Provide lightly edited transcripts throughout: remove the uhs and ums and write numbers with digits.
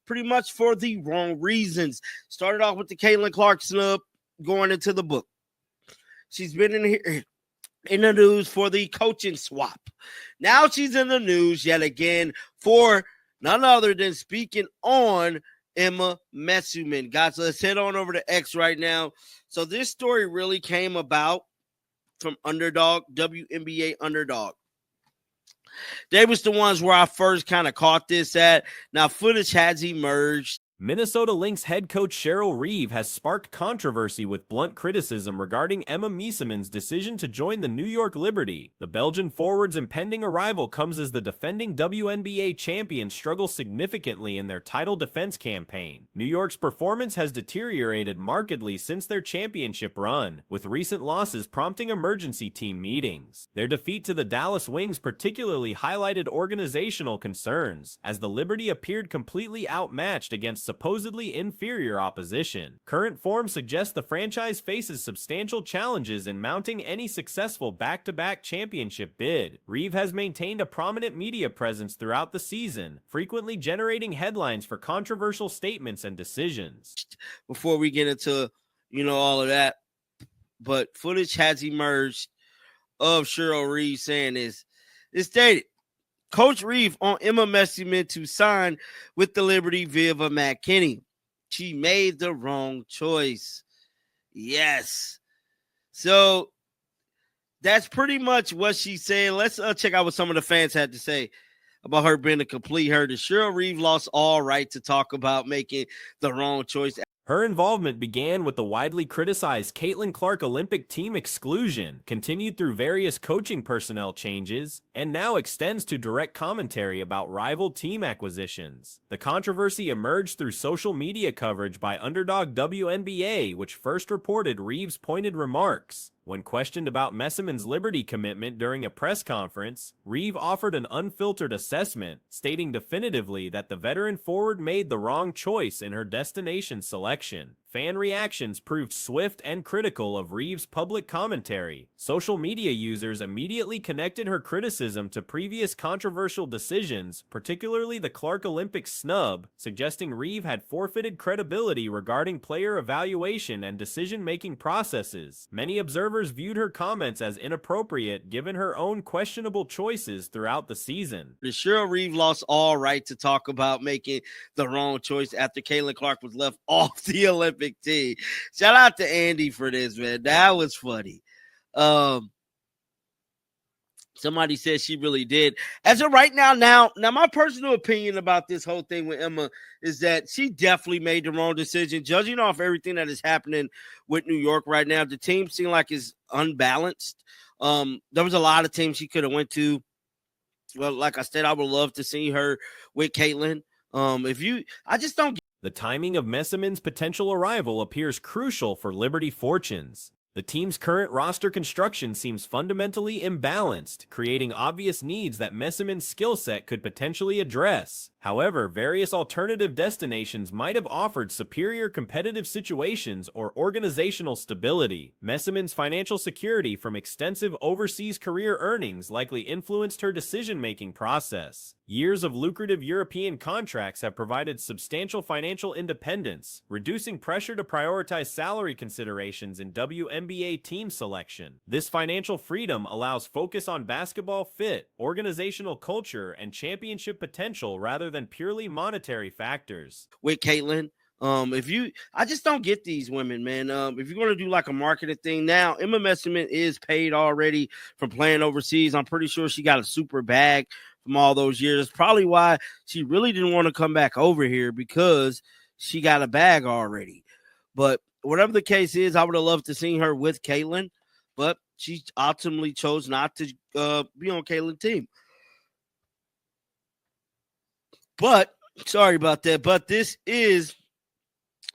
pretty much for the wrong reasons. Started off with the Caitlin Clark snub going into the book. She's been in the news for the coaching swap. Now she's in the news yet again for none other than speaking on MEESSEMAN. Guys, let's head on over to X right now. So this story really came about from Underdog, WNBA Underdog. They was the ones where I first kind of caught this at. Now footage has emerged. Minnesota Lynx head coach Cheryl Reeve has sparked controversy with blunt criticism regarding Emma MEESSEMAN's decision to join the New York Liberty. The Belgian forward's impending arrival comes as the defending WNBA champions struggle significantly in their title defense campaign. New York's performance has deteriorated markedly since their championship run, with recent losses prompting emergency team meetings. Their defeat to the Dallas Wings particularly highlighted organizational concerns, as the Liberty appeared completely outmatched against supposedly inferior opposition. Current form suggests the franchise faces substantial challenges in mounting any successful back-to-back championship bid. Reeve has maintained a prominent media presence throughout the season, frequently generating headlines for controversial statements and decisions. Before we get into, all of that, but footage has emerged of Cheryl Reeve saying this. It's stated, Coach Reeve on Emma MEESSEMAN to sign with the Liberty Viva McKinney. She made the wrong choice. Yes. So that's pretty much what she said. Let's check out what some of the fans had to say about her being a complete hurt. Cheryl Reeve lost all right to talk about making the wrong choice. Her involvement began with the widely criticized Caitlin Clark Olympic team exclusion, continued through various coaching personnel changes, and now extends to direct commentary about rival team acquisitions. The controversy emerged through social media coverage by Underdog WNBA, which first reported Reeve's pointed remarks. When questioned about MEESSEMAN's Liberty commitment during a press conference, Reeve offered an unfiltered assessment, stating definitively that the veteran forward made the wrong choice in her destination selection. Fan reactions proved swift and critical of Reeve's public commentary. Social media users immediately connected her criticism to previous controversial decisions, particularly the Clark Olympic snub, suggesting Reeve had forfeited credibility regarding player evaluation and decision-making processes. Many observers viewed her comments as inappropriate given her own questionable choices throughout the season. Cheryl Reeve lost all right to talk about making the wrong choice after Caitlin Clark was left off the Olympic team. Shout out to Andy for this, man. That was funny. Somebody said she really did. As of right now, my personal opinion about this whole thing with Emma is that she definitely made the wrong decision. Judging off everything that is happening with New York right now, the team seems like it's unbalanced. There was a lot of teams she could have went to. Well, like I said, I would love to see her with Caitlin. I just don't get. The timing of MEESSEMAN's potential arrival appears crucial for Liberty fortunes. The team's current roster construction seems fundamentally imbalanced, creating obvious needs that MEESSEMAN's skill set could potentially address. However, various alternative destinations might have offered superior competitive situations or organizational stability. MEESSEMAN's financial security from extensive overseas career earnings likely influenced her decision-making process. Years of lucrative European contracts have provided substantial financial independence, reducing pressure to prioritize salary considerations in WNBA team selection. This financial freedom allows focus on basketball fit, organizational culture, and championship potential rather than purely monetary factors. With Caitlin, I just don't get these women, man. If you're going to do like a marketing thing now, Emma MEESSEMAN is paid already for playing overseas. I'm pretty sure she got a super bag from all those years. It's probably why she really didn't want to come back over here, because she got a bag already. But whatever the case is, I would have loved to see her with Caitlin, but she ultimately chose not to be on Caitlin's team. But sorry about that. But this is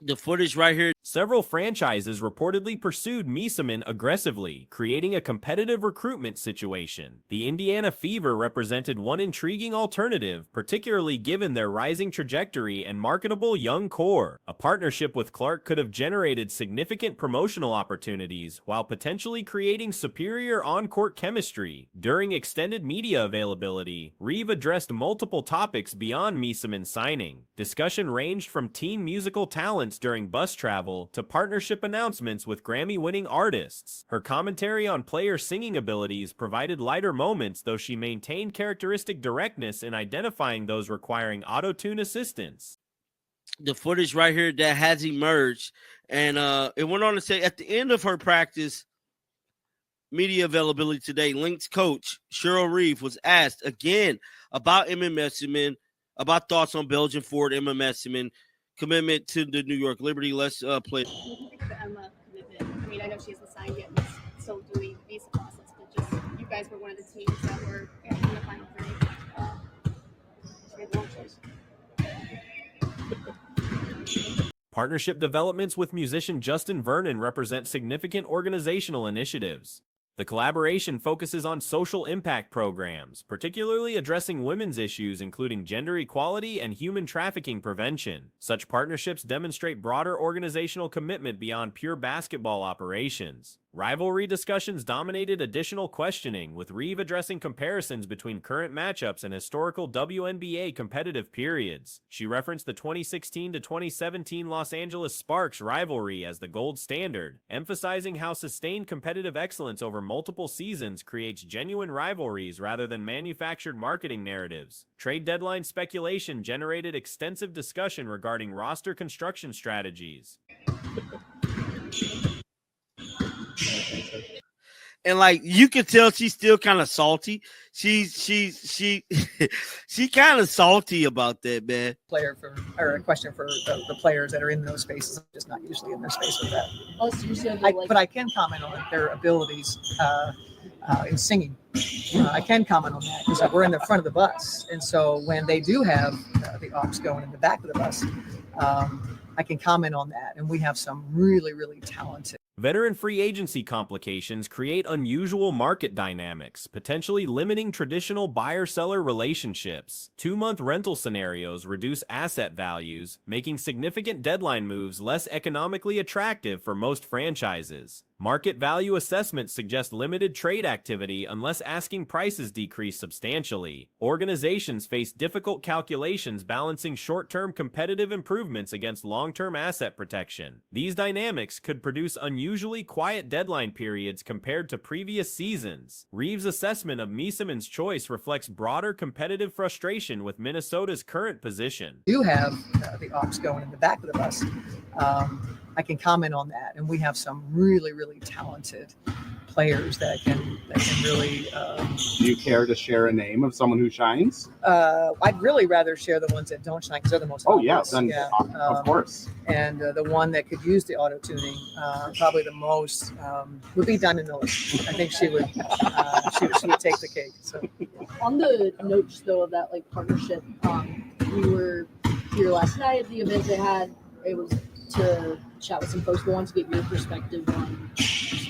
The footage right here. Several franchises reportedly pursued MEESSEMAN aggressively, creating a competitive recruitment situation. The Indiana Fever represented one intriguing alternative, particularly given their rising trajectory and marketable young core. A partnership with Clark could have generated significant promotional opportunities while potentially creating superior on-court chemistry. During extended media availability, Reeve addressed multiple topics beyond MEESSEMAN's signing. Discussion ranged from teen musical talents during bus travel to partnership announcements with Grammy-winning artists. Her commentary on player singing abilities provided lighter moments, though she maintained characteristic directness in identifying those requiring auto-tune assistance. The footage right here that has emerged, and it went on to say at the end of her practice media availability today, Lynx coach Cheryl Reeve was asked again about MEESSEMAN, about thoughts on Belgian forward MEESSEMAN commitment to the New York Liberty. Let's play. What do you think of the Emma commitment? I mean, I know she hasn't signed yet, but still doing visa process, but just you guys were one of the teams that were in the final three. She made the wrong choice. Partnership developments with musician Justin Vernon represent significant organizational initiatives. The collaboration focuses on social impact programs, particularly addressing women's issues including gender equality and human trafficking prevention. Such partnerships demonstrate broader organizational commitment beyond pure basketball operations. Rivalry discussions dominated additional questioning, with Reeve addressing comparisons between current matchups and historical WNBA competitive periods. She referenced the 2016 to 2017 Los Angeles Sparks rivalry as the gold standard, emphasizing how sustained competitive excellence over multiple seasons creates genuine rivalries rather than manufactured marketing narratives. Trade deadline speculation generated extensive discussion regarding roster construction strategies. And like you can tell, she's still kind of salty. She kind of salty about that, man. A question for the players that are in those spaces. I'm just not usually in their space with that. Oh, so you but I can comment on their abilities in singing. I can comment on that because we're in the front of the bus, and so when they do have the aux going in the back of the bus, I can comment on that. And we have some really, really talented. Veteran free agency complications create unusual market dynamics, potentially limiting traditional buyer-seller relationships. 2-month rental scenarios reduce asset values, making significant deadline moves less economically attractive for most franchises. Market value assessments suggest limited trade activity unless asking prices decrease substantially. Organizations face difficult calculations balancing short-term competitive improvements against long-term asset protection. These dynamics could produce unusually quiet deadline periods compared to previous seasons. Reeve's assessment of MEESSEMAN's choice reflects broader competitive frustration with Minnesota's current position. Do have the aux going in the back of the bus. I can comment on that, and we have some really, really talented players that can really. Do you care to share a name of someone who shines? I'd really rather share the ones that don't shine because they're the most. Oh obvious. yeah, then of course. And the one that could use the auto tuning, probably the most, would be Diamond Miller. I think she would take the cake. So. On the notes though of that like partnership, we were here last night at the event they had. It was to chat with some folks, but want to get your perspective on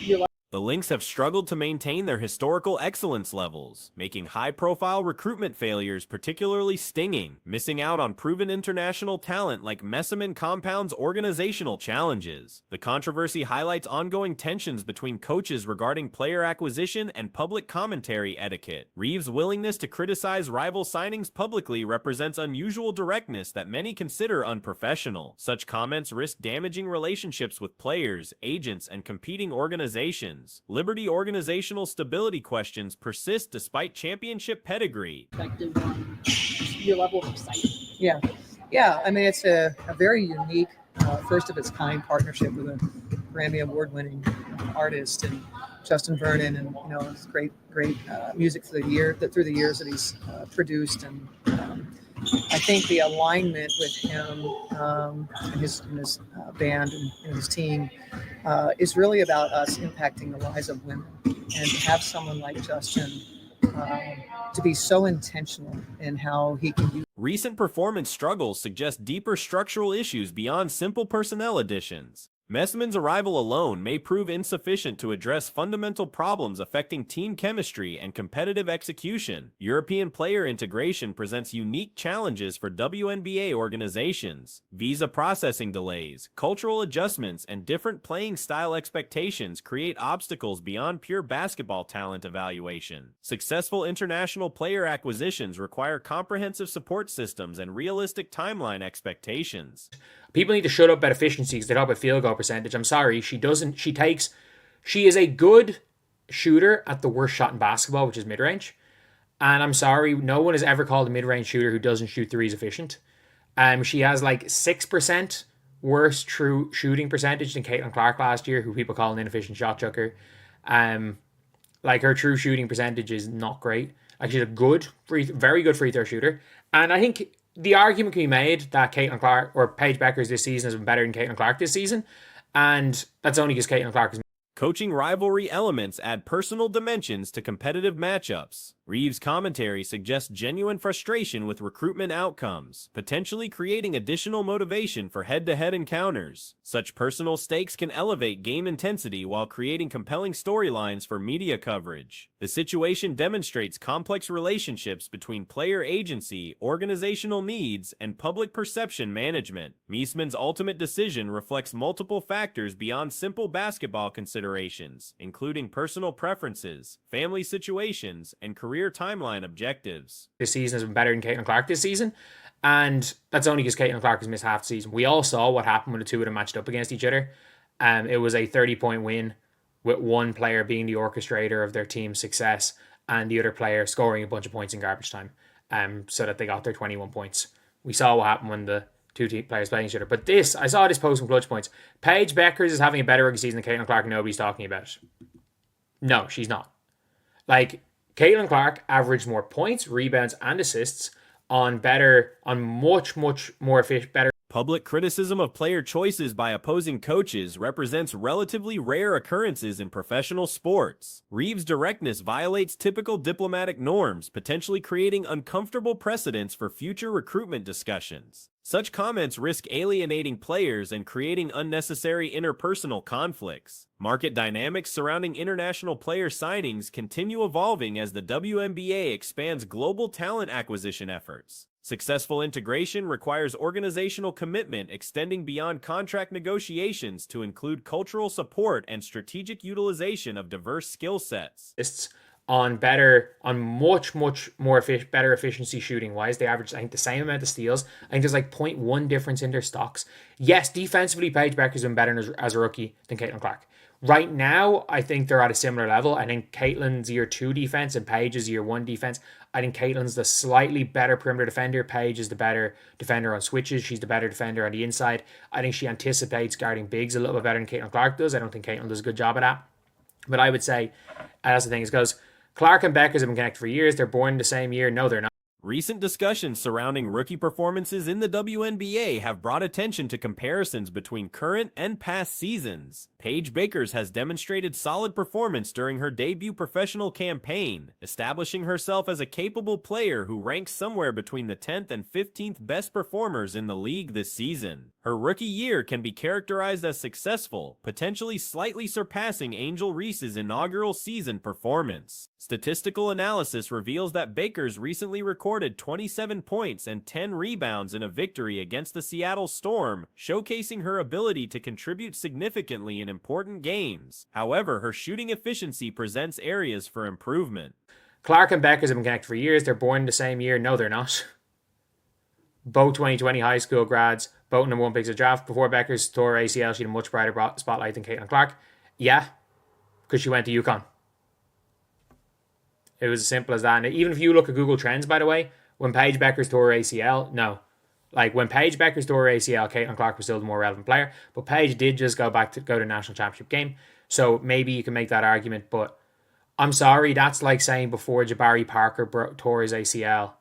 your life. The Lynx have struggled to maintain their historical excellence levels, making high-profile recruitment failures particularly stinging. Missing out on proven international talent like MEESSEMAN compounds organizational challenges. The controversy highlights ongoing tensions between coaches regarding player acquisition and public commentary etiquette. Reeve's willingness to criticize rival signings publicly represents unusual directness that many consider unprofessional. Such comments risk damaging relationships with players, agents, and competing organizations. Liberty organizational stability questions persist despite championship pedigree. Perspective on your level of excitement. Yeah. I mean, it's a very unique, first of its kind partnership with a Grammy award-winning artist and Justin Vernon, and it's great music through the years that he's produced, and I think the alignment with him and his band and his team is really about us impacting the lives of women, and to have someone like Justin to be so intentional in how he can use. Recent performance struggles suggest deeper structural issues beyond simple personnel additions. MEESSEMAN's arrival alone may prove insufficient to address fundamental problems affecting team chemistry and competitive execution. European player integration presents unique challenges for WNBA organizations. Visa processing delays, cultural adjustments, and different playing style expectations create obstacles beyond pure basketball talent evaluation. Successful international player acquisitions require comprehensive support systems and realistic timeline expectations. People need to shut up about efficiency because they talk about field goal percentage. I'm sorry, she is a good shooter at the worst shot in basketball, which is mid-range. And I'm sorry, no one has ever called a mid-range shooter who doesn't shoot threes efficient. She has like 6% worse true shooting percentage than Caitlin Clark last year, who people call an inefficient shot chucker. Like her true shooting percentage is not great. Like she's a very good free throw shooter. And I think the argument can be made that Caitlin Clark or Paige Beckers this season has been better than Caitlin Clark this season. And that's only because Caitlin Clark is... Coaching rivalry elements add personal dimensions to competitive matchups. Reeve's commentary suggests genuine frustration with recruitment outcomes, potentially creating additional motivation for head-to-head encounters. Such personal stakes can elevate game intensity while creating compelling storylines for media coverage. The situation demonstrates complex relationships between player agency, organizational needs, and public perception management. MEESSEMAN's ultimate decision reflects multiple factors beyond simple basketball considerations, including personal preferences, family situations, and career timeline objectives. This season has been better than Caitlin Clark this season, and that's only because Caitlin Clark has missed half the season. We all saw what happened when the two of them matched up against each other. It was a 30-point win with one player being the orchestrator of their team's success and the other player scoring a bunch of points in garbage time so that they got their 21 points. We saw what happened when the two players playing each other. But I saw this post from Clutch Points. Paige Beckers is having a better rookie season than Caitlin Clark. Nobody's talking about it. No, she's not. Like, Caitlin Clark averaged more points, rebounds, and assists on much more efficient, better. Public criticism of player choices by opposing coaches represents relatively rare occurrences in professional sports. Reeve's directness violates typical diplomatic norms, potentially creating uncomfortable precedents for future recruitment discussions. Such comments risk alienating players and creating unnecessary interpersonal conflicts. Market dynamics surrounding international player signings continue evolving as the WNBA expands global talent acquisition efforts. Successful integration requires organizational commitment extending beyond contract negotiations to include cultural support and strategic utilization of diverse skill sets. On much more better efficiency shooting wise. They average, I think, the same amount of steals. I think there's like 0.1 difference in their stocks. Yes, defensively, Paige Beckers has been better as a rookie than Caitlin Clark. Right now, I think they're at a similar level. I think Caitlin's year 2 defense and Paige's year 1 defense. I think Caitlin's the slightly better perimeter defender. Paige is the better defender on switches. She's the better defender on the inside. I think she anticipates guarding bigs a little bit better than Caitlin Clark does. I don't think Caitlin does a good job of that. But I would say, that's the thing, is because Clark and Beckers have been connected for years. They're born the same year. No, they're not. Recent discussions surrounding rookie performances in the WNBA have brought attention to comparisons between current and past seasons. Paige Beckers has demonstrated solid performance during her debut professional campaign, establishing herself as a capable player who ranks somewhere between the 10th and 15th best performers in the league this season. Her rookie year can be characterized as successful, potentially slightly surpassing Angel Reese's inaugural season performance. Statistical analysis reveals that Beckers recently recorded 27 points and 10 rebounds in a victory against the Seattle Storm, showcasing her ability to contribute significantly in important games. However, her shooting efficiency presents areas for improvement. Clark and Beckers have been connected for years. They're born the same year. No, they're not. Both 2020 high school grads, both number 1 picks of draft. Before Beckers tore ACL, she had a much brighter spotlight than Caitlin Clark. Yeah, because she went to UConn. It was as simple as that. And even if you look at Google Trends, by the way, when Paige Beckers tore ACL, no. Like, when Paige Beckers tore ACL, Caitlin Clark was still the more relevant player. But Paige did just go to national championship game. So maybe you can make that argument. But I'm sorry, that's like saying before Jabari Parker tore his ACL.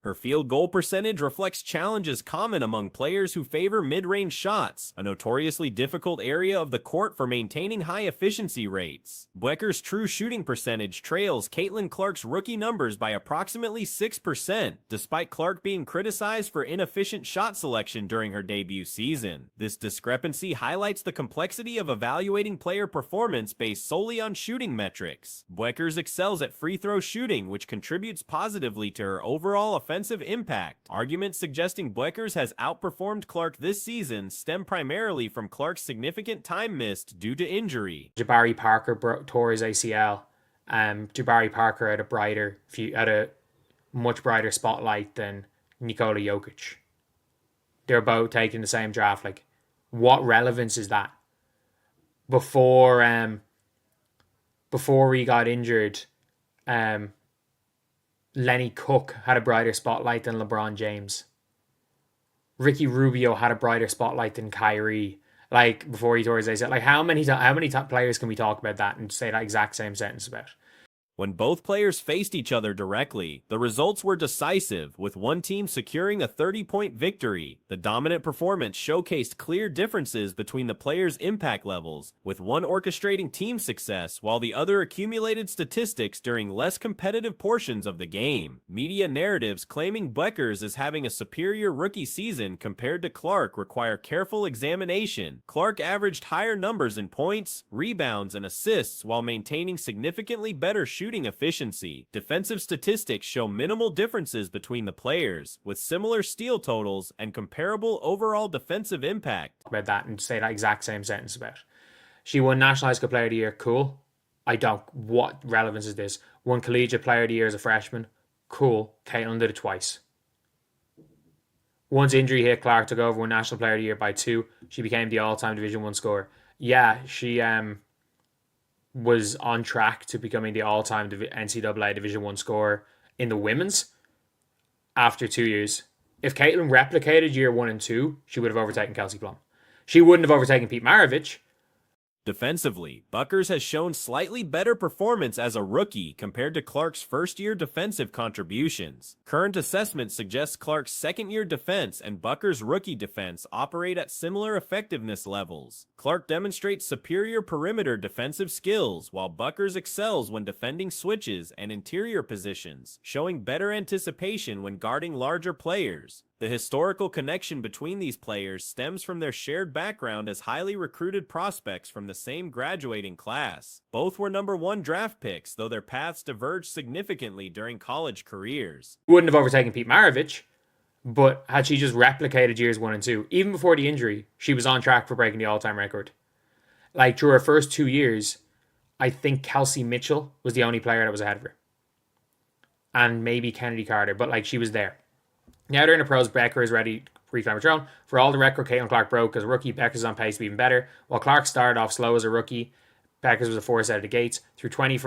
Her field goal percentage reflects challenges common among players who favor mid-range shots, a notoriously difficult area of the court for maintaining high efficiency rates. Buecher's true shooting percentage trails Caitlin Clark's rookie numbers by approximately 6%, despite Clark being criticized for inefficient shot selection during her debut season. This discrepancy highlights the complexity of evaluating player performance based solely on shooting metrics. Buecher's excels at free throw shooting, which contributes positively to her overall offensive impact. Arguments suggesting Buecher's has outperformed Clark this season stem primarily from Clark's significant time missed due to injury. Jabari Parker tore his ACL. Jabari Parker had a much brighter spotlight than Nikola Jokic. They're both taking the same draft. Like, what relevance is that? Before he got injured, Lenny Cook had a brighter spotlight than LeBron James. Ricky Rubio had a brighter spotlight than Kyrie. Like, before he tore his ACL. Like, how many top players can we talk about that and say that exact same sentence about? When both players faced each other directly, the results were decisive, with one team securing a 30-point victory. The dominant performance showcased clear differences between the players' impact levels, with one orchestrating team success while the other accumulated statistics during less competitive portions of the game. Media narratives claiming Buecher's as having a superior rookie season compared to Clark require careful examination. Clark averaged higher numbers in points, rebounds, and assists while maintaining significantly better shooting efficiency. Defensive statistics show minimal differences between the players, with similar steal totals and comparable overall defensive impact. About that and say that exact same sentence about. She won National High School Player of the Year. Cool. What relevance is this? Won Collegiate Player of the Year as a freshman. Cool. Caitlin did it twice. Once injury hit, Clark took over, won National Player of the Year by 2. She became the all-time Division I scorer. Yeah, she was on track to becoming the all-time NCAA Division I scorer in the women's after 2 years. If Caitlin replicated year 1 and 2, she would have overtaken Kelsey Plum. She wouldn't have overtaken Pete Maravich. Defensively, Buecher's has shown slightly better performance as a rookie compared to Clark's first-year defensive contributions. Current assessment suggests Clark's second-year defense and Buecher's rookie defense operate at similar effectiveness levels. Clark demonstrates superior perimeter defensive skills, while Buecher's excels when defending switches and interior positions, showing better anticipation when guarding larger players. The historical connection between these players stems from their shared background as highly recruited prospects from the same graduating class. Both were number 1 draft picks, though their paths diverged significantly during college careers. Wouldn't have overtaken Pete Maravich, but had she just replicated years 1 and 2, even before the injury, she was on track for breaking the all-time record. Like, through her first 2 years, I think Kelsey Mitchell was the only player that was ahead of her. And maybe Kennedy Carter, but like, she was there. Now they're in the pros, Becker is ready to reclaim her throne. For all the record Caitlin Clark broke as a rookie, Becker's on pace to be even better. While Clark started off slow as a rookie, Becker's was a force out of the gates. Through 20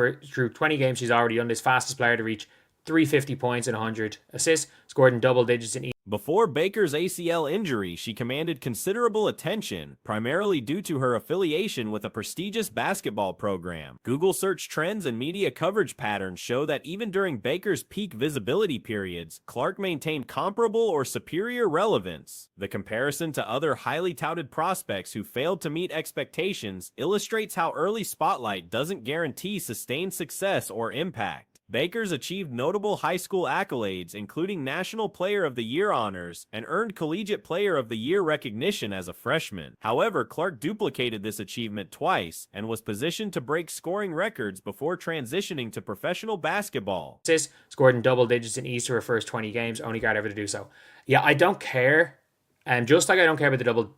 games, she's already done this. Fastest player to reach 350 points and 100 assists, scored in double digits in each. Before Baker's ACL injury, she commanded considerable attention, primarily due to her affiliation with a prestigious basketball program. Google search trends and media coverage patterns show that even during Baker's peak visibility periods, Clark maintained comparable or superior relevance. The comparison to other highly touted prospects who failed to meet expectations illustrates how early spotlight doesn't guarantee sustained success or impact. Baker's achieved notable high school accolades, including National Player of the Year honors, and earned Collegiate Player of the Year recognition as a freshman. However, Clark duplicated this achievement twice and was positioned to break scoring records before transitioning to professional basketball. Scored in double digits in each of her first 20 games, only guard ever to do so. Yeah, I don't care. And just like I don't care about the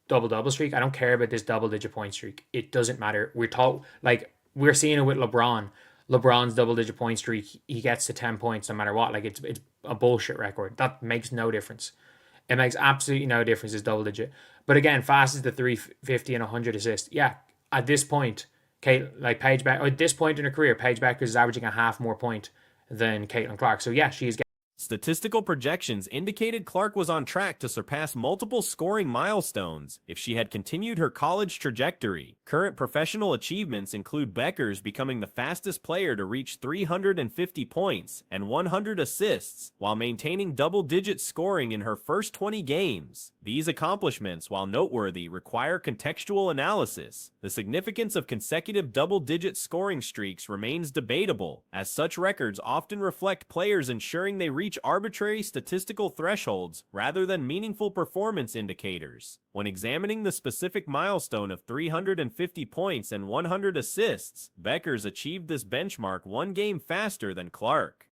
double streak, I don't care about this double-digit point streak. It doesn't matter. We're seeing it with LeBron. LeBron's double-digit point streak, he gets to 10 points no matter what. Like, it's a bullshit record. That makes no difference. It makes absolutely no difference, it's double-digit. But again, fast as the 350 and 100 assists. Yeah, at this point, at this point in her career, Paige Beckers is averaging a half more point than Caitlin Clark. So yeah, she's Statistical projections indicated Clark was on track to surpass multiple scoring milestones if she had continued her college trajectory. Current professional achievements include Becker's becoming the fastest player to reach 350 points and 100 assists while maintaining double-digit scoring in her first 20 games. These accomplishments, while noteworthy, require contextual analysis. The significance of consecutive double-digit scoring streaks remains debatable, as such records often reflect players ensuring they reach arbitrary statistical thresholds rather than meaningful performance indicators. When examining the specific milestone of 350 points and 100 assists, Becker's achieved this benchmark one game faster than Clark.